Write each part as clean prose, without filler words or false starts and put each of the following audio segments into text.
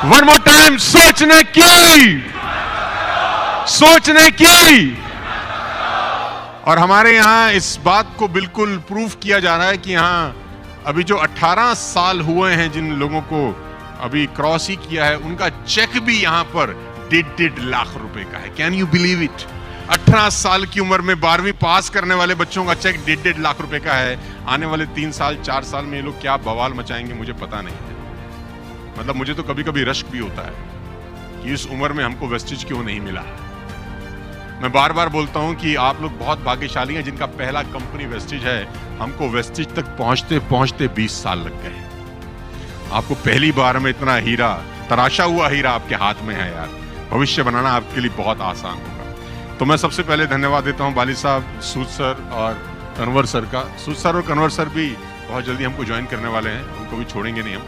One more time, सोचने की। और हमारे यहां इस बात को बिल्कुल प्रूफ किया जा रहा है कि यहां अभी जो 18 साल हुए हैं, जिन लोगों को अभी क्रॉस ही किया है, उनका चेक भी यहां पर 1.5 लाख रुपए का है। Can you believe it? 18 साल की उम्र में 12वीं पास करने वाले बच्चों का चेक 1.5 लाख रुपए का है। आने वाले 3 साल 4 साल में ये लोग क्या बवाल मचाएंगे मुझे पता नहीं है। मतलब मुझे तो कभी कभी रश्क भी होता है कि इस उम्र में हमको वेस्टेज क्यों नहीं मिला। मैं बार बार बोलता हूं कि आप लोग बहुत भाग्यशाली हैं जिनका पहला कंपनी वेस्टेज है। हमको वेस्टेज तक पहुंचते पहुंचते 20 साल लग गए। आपको पहली बार में इतना हीरा, तराशा हुआ हीरा आपके हाथ में है यार। भविष्य बनाना आपके लिए बहुत आसान होगा। तो मैं सबसे पहले धन्यवाद देता हूं बाली साहब, सूद सर और कन्वर सर का। सूद सर और कन्वर सर भी बहुत जल्दी हमको ज्वाइन करने वाले हैं, उनको भी छोड़ेंगे नहीं हम।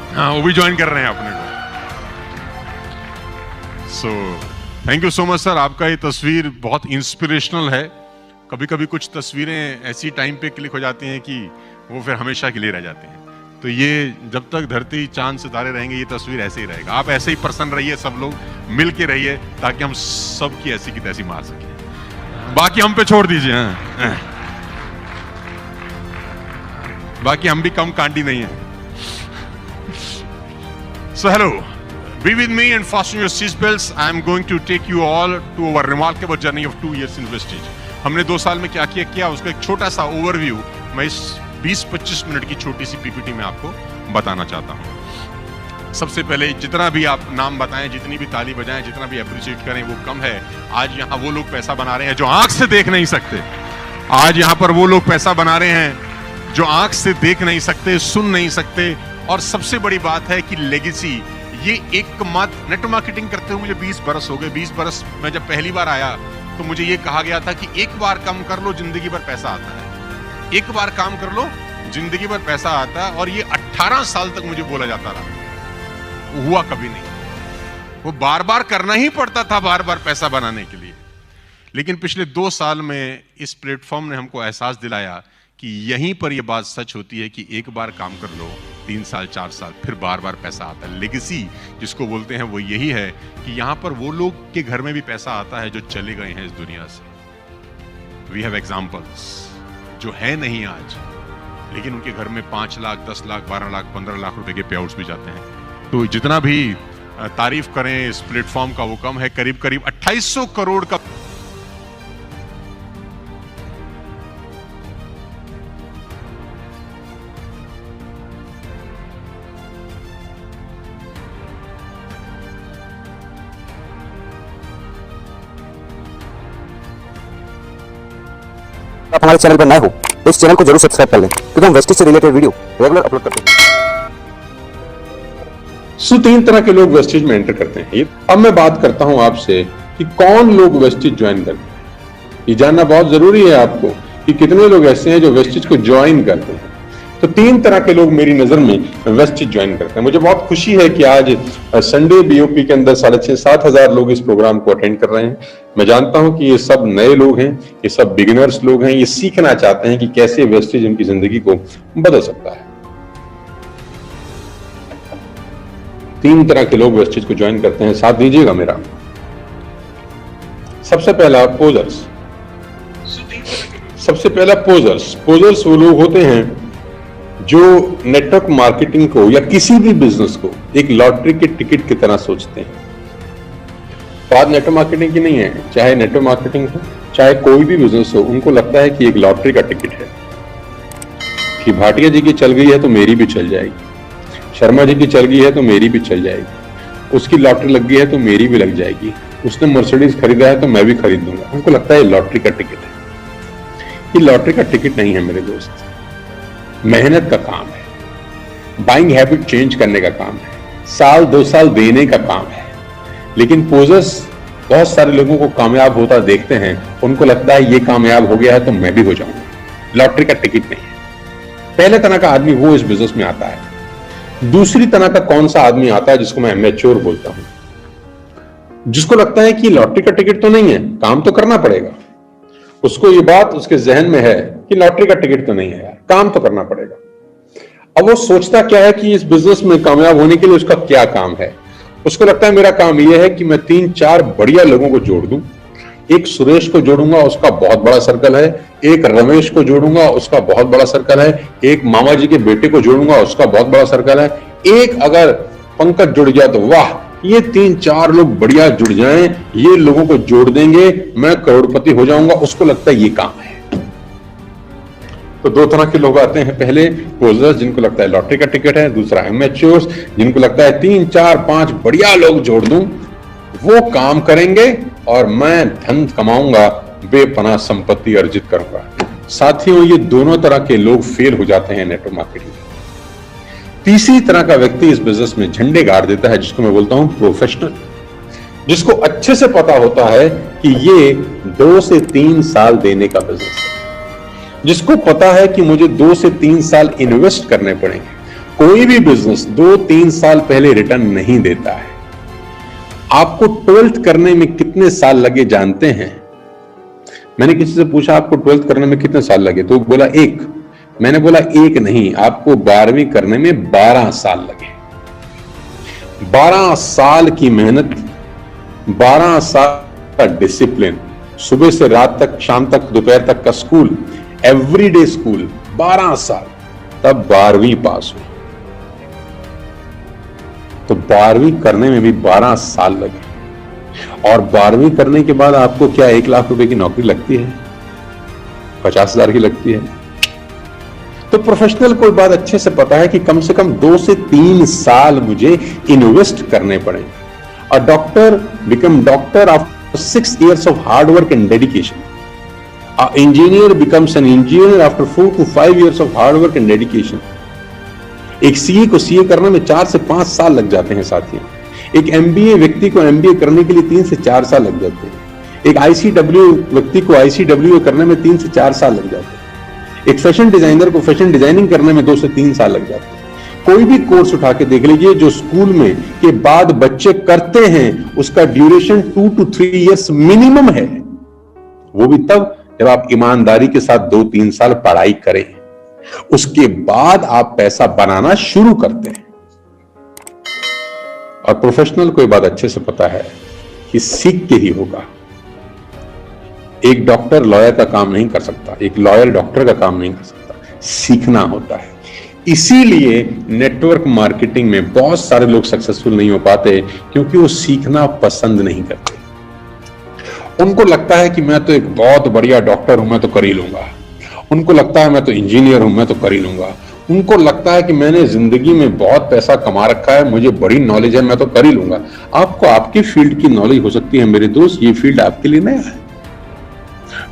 हाँ, वो भी ज्वाइन कर रहे हैं अपने को। So thank you so much sir. आपका ये तस्वीर बहुत इंस्पिरेशनल है। कभी कभी कुछ तस्वीरें ऐसी टाइम पे क्लिक हो जाती हैं कि वो फिर हमेशा के लिए रह जाती हैं। तो ये जब तक धरती चांद सितारे रहेंगे, ये तस्वीर ऐसे ही रहेगा। आप ऐसे ही प्रसन्न रहिए, सब लोग मिल के रहिए, ताकि हम सब की ऐसी की तैसी मार सकें। बाकी हम पे छोड़ दीजिए। हाँ, बाकी हम भी कम कांडी नहीं है। So hello, be with me and fasten your seat belts. I am going to take you all to our remarkable journey of 2 years in Vestige. हमने 2 साल में क्या किया उसका एक छोटा सा ओवरव्यू मैं इस 20-25 मिनट की छोटी सी पीपीटी में आपको बताना चाहता हूँ। सबसे पहले जितना भी आप नाम बताएं, जितनी भी ताली बजाएं, जितना भी अप्रिशिएट करें वो कम है। आज यहाँ वो लोग पैसा बना रहे हैं जो आंख से देख नहीं सकते। आज यहाँ पर वो लोग पैसा बना रहे हैं जो आंख से देख नहीं सकते, सुन नहीं सकते। और सबसे बड़ी बात है कि लेगेसी, ये एकमात्र नेट मार्केटिंग करते हुए मुझे 20 बरस हो गए। 20 बरस में जब पहली बार आया तो मुझे ये कहा गया था कि एक बार काम कर लो जिंदगी भर पैसा आता है। एक बार काम कर लो जिंदगी भर पैसा आता है। और ये 18 साल तक मुझे बोला जाता रहा, हुआ कभी नहीं। वो बार बार करना ही पड़ता था, बार बार पैसा बनाने के लिए। लेकिन पिछले 2 साल में इस प्लेटफॉर्म ने हमको एहसास दिलाया कि यहीं पर यह बात सच होती है कि एक बार काम कर लो, 3 साल 4 साल, फिर बार बार पैसा आता है। लेगेसी जिसको बोलते हैं वो यही है कि यहां पर वो लोग के घर में भी पैसा आता है जो चले गए हैं इस दुनिया से। वी हैव एग्जाम्पल्स जो है नहीं आज, लेकिन उनके घर में 5 लाख, 10 लाख, 12 लाख, 15 लाख रुपए के पे आउट्स भी जाते हैं। तो जितना भी तारीफ करें इस प्लेटफॉर्म का वो कम है। करीब करीब 2800 करोड़ का आप हमारे चैनल पर नए हो तो इस चैनल को जरूर सब्सक्राइब कर लें, क्योंकि हम वेस्टेज से रिलेटेड वीडियो रेगुलर अपलोड करते हैं। 3 तरह के लोग वेस्टेज में एंटर करते हैं। अब मैं बात करता हूं आपसे कि कौन लोग वेस्टेज ज्वाइन करते हैं। ये जानना बहुत जरूरी है आपको कि कितने लोग ऐसे हैं जो वेस्टेज को ज्वाइन करते हैं। तो 3 तरह के लोग मेरी नजर में वेस्टेज ज्वाइन करते हैं। मुझे बहुत खुशी है कि आज संडे बीओपी के अंदर 6,500-7 हजार लोग इस प्रोग्राम को अटेंड कर रहे हैं। मैं जानता हूं कि ये सब नए लोग हैं, ये सब बिगिनर्स लोग हैं, ये सीखना चाहते हैं कि कैसे वेस्टेज उनकी जिंदगी को बदल सकता है। 3 तरह के लोग वेस्टेज को ज्वाइन करते हैं, साथ दीजिएगा मेरा। सबसे पहला पोजर्स। सबसे पहला पोजर्स। पोजर्स वो लोग होते हैं जो नेटवर्क मार्केटिंग को या किसी भी बिजनेस को एक लॉटरी के टिकट की तरह सोचते हैं। बात नेटवर्क मार्केटिंग की नहीं है, चाहे नेटवर्क मार्केटिंग हो चाहे कोई भी बिजनेस हो, उनको लगता है कि एक लॉटरी का टिकट है कि भाटिया जी की चल गई है तो मेरी भी चल जाएगी, शर्मा जी की चल गई है तो मेरी भी चल जाएगी, उसकी लॉटरी लग गई है तो मेरी भी लग जाएगी, उसने मर्सिडीज खरीदा है तो मैं भी खरीद लूंगा। उनको लगता है लॉटरी का टिकट है। ये लॉटरी का टिकट नहीं है मेरे दोस्त, मेहनत का काम है, बाइंग हैबिट चेंज करने का काम है, 1-2 साल देने का काम है। लेकिन पोजर्स बहुत सारे लोगों को कामयाब होता देखते हैं, उनको लगता है ये कामयाब हो गया है तो मैं भी हो जाऊंगा। लॉटरी का टिकट नहीं है। पहले तरह का आदमी वो इस बिजनेस में आता है। दूसरी तरह का कौन सा आदमी आता है जिसको मैं मैच्योर बोलता हूं, जिसको लगता है कि लॉटरी का टिकट तो नहीं है, काम तो करना पड़ेगा। उसको ये बात उसके जहन में है कि लॉटरी का टिकट तो नहीं है यार, काम तो करना पड़ेगा। अब वो सोचता क्या है कि इस बिजनेस में कामयाब होने के लिए उसका क्या काम है। उसको लगता है मेरा काम यह है कि मैं 3-4 बढ़िया लोगों को जोड़ दूं। एक सुरेश को जोड़ूंगा, उसका बहुत बड़ा सर्कल है। एक रमेश को जोड़ूंगा, उसका बहुत बड़ा सर्कल है। एक मामा जी के बेटे को जोड़ूंगा, उसका बहुत बड़ा सर्कल है। एक अगर पंकज जुड़ गया तो वाह, ये 3-4 लोग बढ़िया जुड़ जाएं, ये लोगों को जोड़ देंगे, मैं करोड़पति हो जाऊंगा। उसको लगता है ये काम है। तो दो तरह के लोग आते हैं, पहले क्लोजर्स जिनको लगता है लॉटरी का टिकट है, दूसरा एमेच्योर्स जिनको लगता है 3-4-5 बढ़िया लोग जोड़ दूं, वो काम करेंगे और मैं धन कमाऊंगा, बेपनाह संपत्ति अर्जित करूंगा। साथियों, ये दोनों तरह के लोग फेल हो जाते हैं नेटवर्क मार्केटिंग में। तीसरी तरह का व्यक्ति इस बिजनेस में झंडे गाड़ देता है, जिसको मैं बोलता हूं प्रोफेशनल, जिसको अच्छे से पता होता है कि ये 2 से 3 साल देने का बिजनेस है, जिसको पता है कि मुझे 2 से 3 साल इन्वेस्ट करने पड़ेंगे। कोई भी बिजनेस 2-3 साल पहले रिटर्न नहीं देता है। आपको 12th करने में कितने साल लगे जानते हैं? मैंने किसी से पूछा आपको 12th करने में कितने साल लगे, तो बोला 1। मैंने बोला 1 नहीं, आपको 12वीं करने में 12 साल लगे। 12 साल की मेहनत, 12 साल का डिसिप्लिन, सुबह से रात तक, शाम तक, दोपहर तक का स्कूल, एवरीडे स्कूल, 12 साल, तब 12वीं पास हुई। तो 12वीं करने में भी 12 साल लगे। और 12वीं करने के बाद आपको क्या 1 लाख रुपए की नौकरी लगती है? 50,000 की लगती है। तो प्रोफेशनल को बात अच्छे से पता है कि कम से कम 2 से 3 साल मुझे इन्वेस्ट करने पड़ेंगे। A doctor become doctor after 6 years of hard work and dedication. An engineer becomes an engineer after 4 to 5 years of hard work and dedication. एक सीए को सीए करने में 4 से 5 साल लग जाते हैं साथियों। एक एमबीए व्यक्ति को एमबीए करने के लिए 3 से 4 साल लग जाते हैं। एक आईसीडब्ल्यू व्यक्ति को आईसीडब्ल्यू करने में 3 से 4 साल लग जाते हैं। एक फैशन डिजाइनर को फैशन डिजाइनिंग करने में 2 से 3 साल लग जाते हैं। कोई भी कोर्स उठा के देख लीजिए जो स्कूल में के बाद बच्चे करते हैं, उसका ड्यूरेशन 2 to 3 years मिनिमम है। वो भी तब जब आप ईमानदारी के साथ 2-3 साल पढ़ाई करें, उसके बाद आप पैसा बनाना शुरू करते हैं। और प्रोफेशनल को ये बात अच्छे से पता है कि सीख के ही होगा। एक डॉक्टर लॉयर का काम नहीं कर सकता, एक लॉयर डॉक्टर का काम नहीं कर सकता, सीखना होता है। इसीलिए नेटवर्क मार्केटिंग में बहुत सारे लोग सक्सेसफुल नहीं हो पाते, क्योंकि वो सीखना पसंद नहीं करते। उनको लगता है कि मैं तो एक बहुत बढ़िया डॉक्टर हूं, मैं तो कर ही लूंगा। उनको लगता है मैं तो इंजीनियर हूं, मैं तो कर ही लूंगा। उनको लगता है कि मैंने जिंदगी में बहुत पैसा कमा रखा है, मुझे बड़ी नॉलेज है, मैं तो कर ही लूंगा। आपको आपकी फील्ड की नॉलेज हो सकती है मेरे दोस्त, ये फील्ड आपके लिए नया है।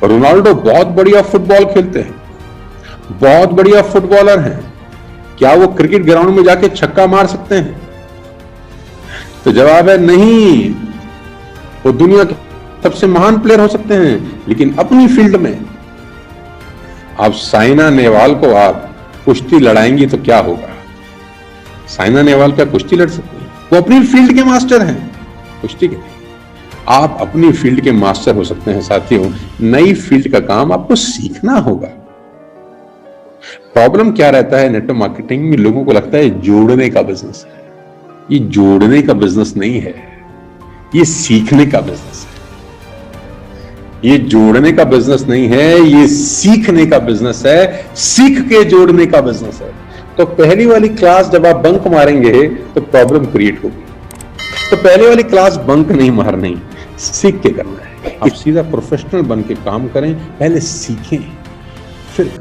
रोनाल्डो बहुत बढ़िया फुटबॉल खेलते हैं, बहुत बढ़िया फुटबॉलर हैं। क्या वो क्रिकेट ग्राउंड में जाके छक्का मार सकते हैं? तो जवाब है नहीं। वो दुनिया के सबसे महान प्लेयर हो सकते हैं, लेकिन अपनी फील्ड में। आप साइना नेहवाल को आप कुश्ती लड़ाएंगी तो क्या होगा? साइना नेहवाल क्या कुश्ती लड़ सकते हैं? वो अपनी फील्ड के मास्टर हैं, कुश्ती के। आप अपनी फील्ड के मास्टर हो सकते हैं साथियों। नई फील्ड का काम आपको सीखना होगा। प्रॉब्लम क्या रहता है नेटवर्क मार्केटिंग में? लोगों को लगता है जोड़ने का बिजनेस है। ये जोड़ने का बिजनेस नहीं है, ये सीखने का बिजनेस है। ये जोड़ने का बिजनेस नहीं है, ये सीखने का बिजनेस है, सीख के जोड़ने का बिजनेस है। तो पहली वाली क्लास जब आप बंक मारेंगे तो प्रॉब्लम क्रिएट होगी। तो पहले वाली क्लास बंक नहीं मारनी, सीख के करना है। आप सीधा प्रोफेशनल बन के काम करें, पहले सीखें फिर करें।